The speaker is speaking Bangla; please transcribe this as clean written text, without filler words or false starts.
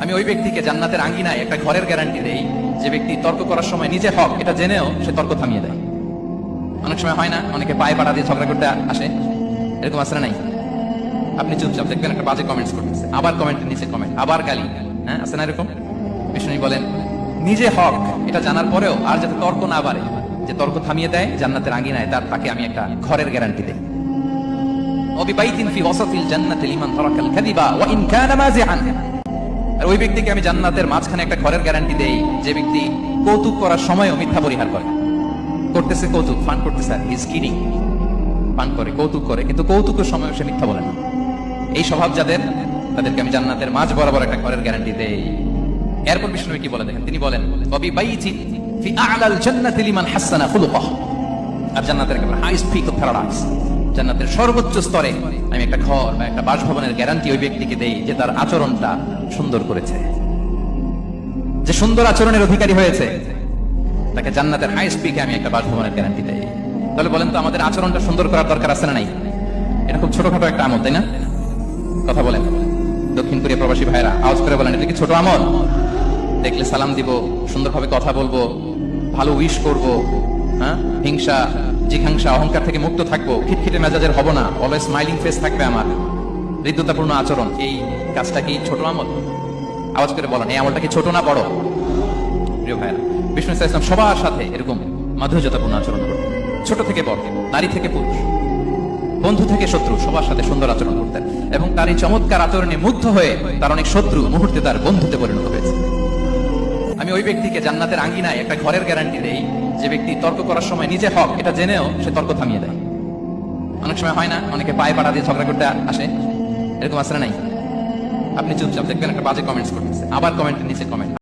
আমি ওই ব্যক্তিকে জান্নাতের আঙ্গিনায় একটা ঘরের গ্যারান্টি দেই যে ব্যক্তি তর্ক করার সময় নিজে হক এটা জেনেও সে তর্ক থামিয়ে দেয়। অনেক সময় হয় না, অনেকে পায়ে পাড়া দিয়ে ঝগড়া করতে আসে, এরকম আসলে নাই? আপনি চুপচাপ দেখবেন একটা বাজে কমেন্টস করতেছে, আবার কমেন্টের নিচে কমেন্ট, আবার গালি, হ্যাঁ আছে না এরকম? বিষ্ণু বলেন নিজে হক এটা জানার পরেও আর যাতে তর্ক না বাড়ে, যে তর্ক থামিয়ে দেয় জান্নাতের আঙ্গিনায়, তাকে আমি একটা ঘরের গ্যারান্টি দেই। ওয়াবিবাইতিন ফি ওয়াসাতিল জান্নাতি লিমান তারাকাল কাযিবা ওয়া ইন কানা মাযিআন। আর ওই ব্যক্তিকে আমি জান্নাতের মাঝখানে একটা ঘরের গ্যারান্টি দেই যে ব্যক্তি কৌতুক করার সময়ও মিথ্যা পরিহার করে। করতেছে কৌতুক, ফান করতেছে, হি ইজ কিডিং, ফান করে, কৌতুক করে, কিন্তু কৌতুকের সময়ও সে মিথ্যা বলে না। এই স্বভাব যাদের, তাদেরকে আমি জান্নাতের মাঝ বরাবর একটা ঘরের গ্যারান্টি দেই। এরপর বিষ্ণু কি বলে দেখেন, তিনি বলেন ওয়াবিবাইতিন ফি আ'লাল জান্নাতি লিমান হাসানা খুলুকাহু। আর জান্নাতের একেবারে হাইস্ট পিক অফ প্যারাডাইস, জান্নাতের সর্বোচ্চ স্তরে আমি একটা ঘর বা একটা বাসভবনের গ্যারান্টি ওই ব্যক্তিকে দেই যে তার আচরণটা সুন্দর করেছে, যে সুন্দর আচরণের অধিকারী হয়েছে, তাকে জান্নাতের হাইস্ট পিকে আমি একটা বাসভবনের গ্যারান্টি দেই। তাহলে বলেন তো আমাদের আচরণটা সুন্দর করার দরকার আছে না নাই? এটা খুব ছোটখাটো একটা আমল, তাই না? কথা বলেন দক্ষিণ কোরিয়া প্রবাসী ভাইরা, আওয়াজ করে বলেন এটা কি ছোট আমল? দেখলে সালাম দিব, সুন্দরভাবে কথা বলবো, ভালো উইশ করব, হ্যাঁ, হিংসা জিঘাংসা অহংকার থেকে মুক্ত থাকবো, খিটখিটে মেজাজের হব না, অলওয়েজ স্মাইলিং ফেস থাকবে আমার, হৃদ্যতাপূর্ণ আচরণ। এই কাজটা কি ছোট আমল? আওয়াজ করে বলেন এই আমলটা কি ছোট না বড়? প্রিয় ভাইরা, বিষ্ণু ইসলাম সবার সাথে এরকম মাধুর্যতাপূর্ণ আচরণ করতেন, ছোট থেকে বড়, নারী থেকে পুরুষ, বন্ধু থেকে শত্রু, সবার সাথে সুন্দর আচরণ করতেন। এবং তার এই চমৎকার আচরণে মুগ্ধ হয়ে তার অনেক শত্রু মুহূর্তে তার বন্ধুতে পরিণত হয়েছে। আমি ওই ব্যক্তিকে জান্নাতের আঙ্গিনায় একটা ঘরের গ্যারান্টি দেই যে ব্যক্তি তর্ক করার সময় নিজে হক এটা জেনেও সে তর্ক থামিয়ে দেয়। অনেক সময় হয় না, অনেকে পায়ে পাড়া দিয়ে ঝগড়া করতে আসে, এরকম আসলে নাই? আপনি চুপচাপ দেখবেন একটা বাজে কমেন্টস করতেছে, আবার কমেন্টের নিচে কমেন্ট,